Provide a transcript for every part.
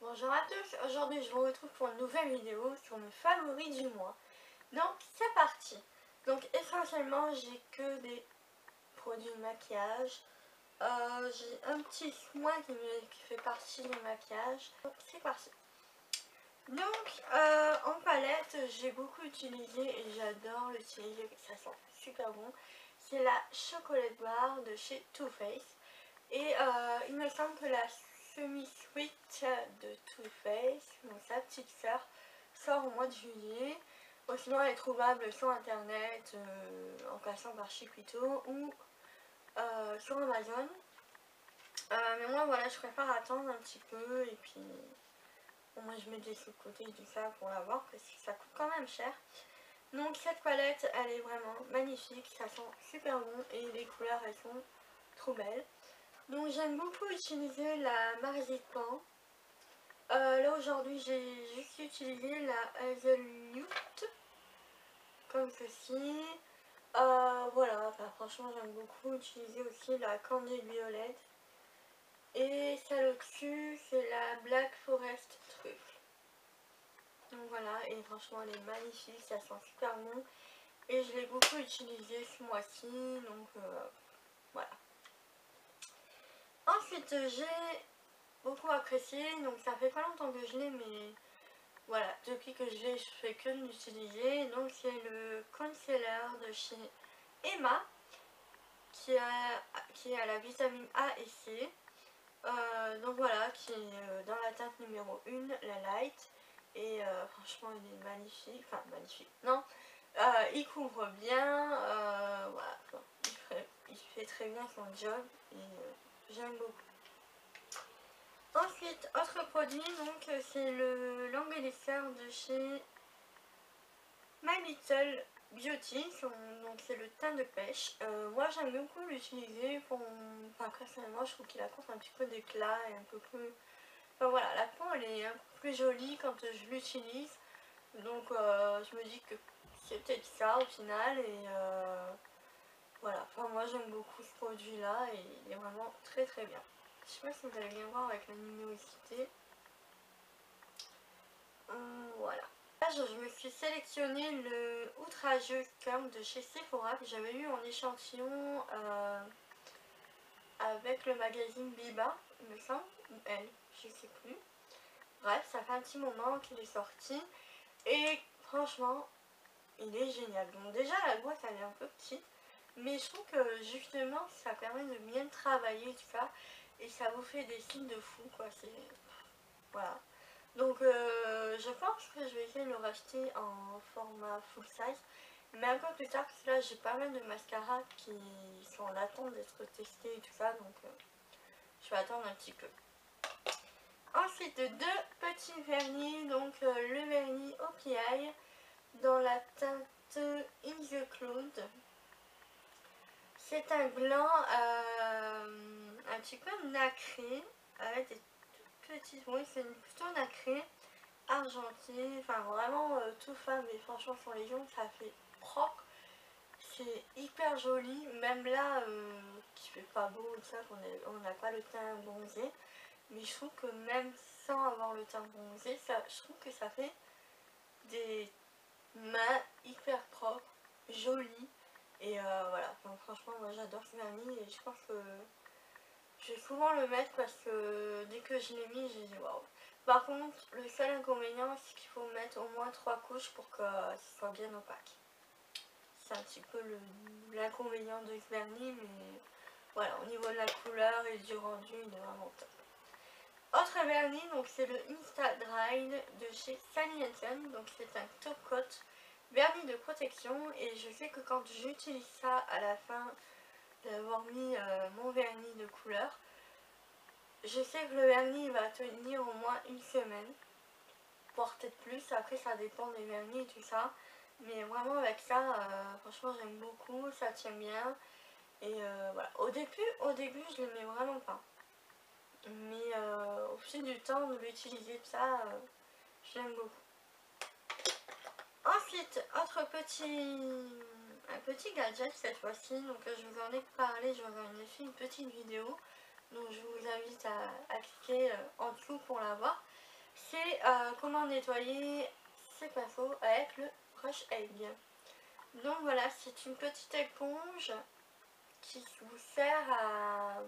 Bonjour à tous, aujourd'hui je vous retrouve pour une nouvelle vidéo sur mes favoris du mois. Donc c'est parti. Donc essentiellement j'ai que des produits de maquillage. J'ai un petit soin qui fait partie du maquillage. Donc c'est parti. Donc en palette j'ai beaucoup utilisé et j'adore l'utiliser, ça sent super bon. C'est la Chocolate Bar de chez Too Faced. Et il me semble que la semi-sweet de Too Faced, donc sa petite sœur, sort au mois de juillet. Ou sinon elle est trouvable sur internet en passant par Chiquito ou sur Amazon. Mais moi voilà, je préfère attendre un petit peu et puis bon, moi je mets des sous de côté et tout ça pour l'avoir parce que ça coûte quand même cher. Donc cette palette elle est vraiment magnifique, ça sent super bon et les couleurs elles sont trop belles. Donc j'aime beaucoup utiliser la Marzipan. Là aujourd'hui j'ai juste utilisé la Hazelnut comme ceci. Voilà, bah, franchement j'aime beaucoup utiliser aussi la Candide Violette. Et celle au-dessus c'est la Black Forest Truffle. Donc voilà, et franchement elle est magnifique, ça sent super bon. Et je l'ai beaucoup utilisé ce mois-ci, donc voilà. Ensuite j'ai beaucoup apprécié, donc ça fait pas longtemps que je l'ai, mais voilà, depuis que je l'ai je fais que de l'utiliser. Donc c'est le concealer de chez Emma qui a la vitamine A et C. Donc voilà, qui est dans la teinte numéro 1, la light. Et franchement il est magnifique, enfin magnifique, non, il couvre bien, voilà, enfin, il fait très bien son job et j'aime beaucoup. Ensuite, autre produit, donc c'est le Languelisseur de chez My Little Beauty, donc c'est le teint de pêche. Moi j'aime beaucoup l'utiliser pour, enfin personnellement je trouve qu'il apporte un petit peu d'éclat et un peu plus, enfin voilà, la peau elle est un peu plus jolie quand je l'utilise. Donc je me dis que c'est peut-être ça au final et voilà, enfin moi j'aime beaucoup ce produit là et il est vraiment très très bien. Je sais pas si vous allez bien voir avec la luminosité. Voilà. Là, je me suis sélectionné le outrageux Curl de chez Sephora que j'avais eu en échantillon avec le magazine Biba, il me semble, ou elle, je sais plus. Bref, ça fait un petit moment qu'il est sorti et franchement, il est génial. Donc déjà, la boîte elle est un peu petite, mais je trouve que justement, ça permet de bien travailler tout ça et ça vous fait des signes de fou, quoi. C'est voilà. Donc je pense que je vais essayer de le racheter en format full size. Mais un peu plus tard, parce que là j'ai pas mal de mascaras qui sont en attente d'être testés et tout ça. Donc je vais attendre un petit peu. Ensuite deux petits vernis. Donc le vernis OPI dans la teinte In the Cloud. C'est un blanc un petit peu nacré avec des petites... Oui, c'est plutôt nacré. Argenté, enfin vraiment tout fin, mais franchement sur les ongles ça fait propre, c'est hyper joli, même là qui fait pas beau et ça, on n'a pas le teint bronzé, mais je trouve que même sans avoir le teint bronzé, ça, je trouve que ça fait des mains hyper propres, jolies, et voilà, donc franchement moi j'adore ce vernis et je pense que je vais souvent le mettre parce que dès que je l'ai mis j'ai dit waouh. Par contre, le seul inconvénient, c'est qu'il faut mettre au moins 3 couches pour que ce soit bien opaque. C'est un petit peu l'inconvénient de ce vernis, mais voilà, au niveau de la couleur et du rendu, il est vraiment top. Autre vernis, donc c'est le Insta Dry de chez Sally Hansen, donc c'est un top coat vernis de protection et je sais que quand j'utilise ça à la fin d'avoir mis mon vernis de couleur, je sais que le vernis va tenir au moins une semaine, voire peut-être plus, après ça dépend des vernis et tout ça. Mais vraiment avec ça, franchement j'aime beaucoup, ça tient bien. Et voilà, au début je l'aimais vraiment pas. Mais au fil du temps de l'utiliser de ça, je l'aime beaucoup. Ensuite, un petit gadget cette fois-ci, donc je vous en ai parlé, je vous en ai fait une petite vidéo. Donc je vous invite à cliquer en dessous pour la voir. c'est comment nettoyer ses pinceaux avec le Brush Egg. Donc voilà, c'est une petite éponge qui vous sert à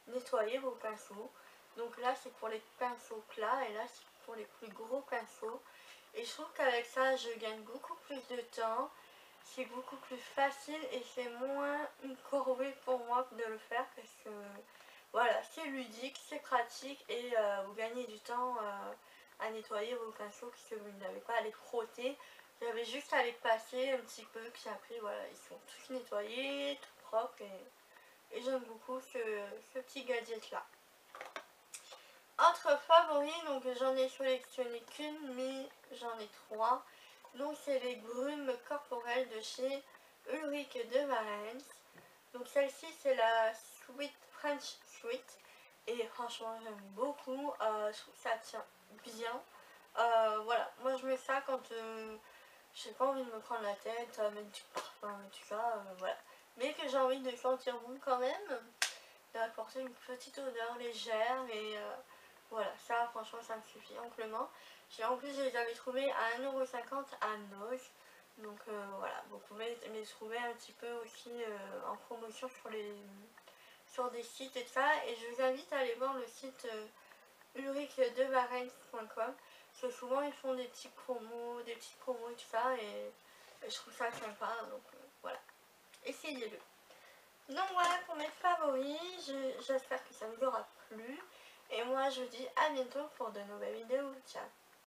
nettoyer vos pinceaux. Donc là c'est pour les pinceaux plats et là c'est pour les plus gros pinceaux. Et je trouve qu'avec ça je gagne beaucoup plus de temps. C'est beaucoup plus facile et c'est moins une corvée pour moi de le faire parce que voilà, c'est ludique, c'est pratique et vous gagnez du temps à nettoyer vos pinceaux puisque vous n'avez pas à les frotter. Vous avez juste à les passer un petit peu puis après voilà, ils sont tous nettoyés, tout propres et j'aime beaucoup ce petit gadget là. Autre favori, donc j'en ai sélectionné qu'une mais j'en ai trois. Donc c'est les grumes corporelles de chez Ulrike de Varens. Donc celle-ci c'est la Sweet French Sweet. Et franchement j'aime beaucoup, je trouve que ça tient bien. Voilà, moi je mets ça quand j'ai pas envie de me prendre la tête, mettre du parfum et tout ça, voilà. Mais que j'ai envie de sentir bon quand même, d'apporter une petite odeur légère et voilà, ça franchement ça me suffit amplement. En plus je les avais trouvés à 1,50 € à Noz. Donc voilà, vous pouvez les trouver un petit peu aussi en promotion sur des sites et tout ça. Et je vous invite à aller voir le site ulrikedevarens.com parce que souvent ils font des petites promos et tout ça et je trouve ça sympa. Donc voilà, essayez-le. Donc voilà pour mes favoris, j'espère que ça vous aura plu. Et moi je vous dis à bientôt pour de nouvelles vidéos. Ciao.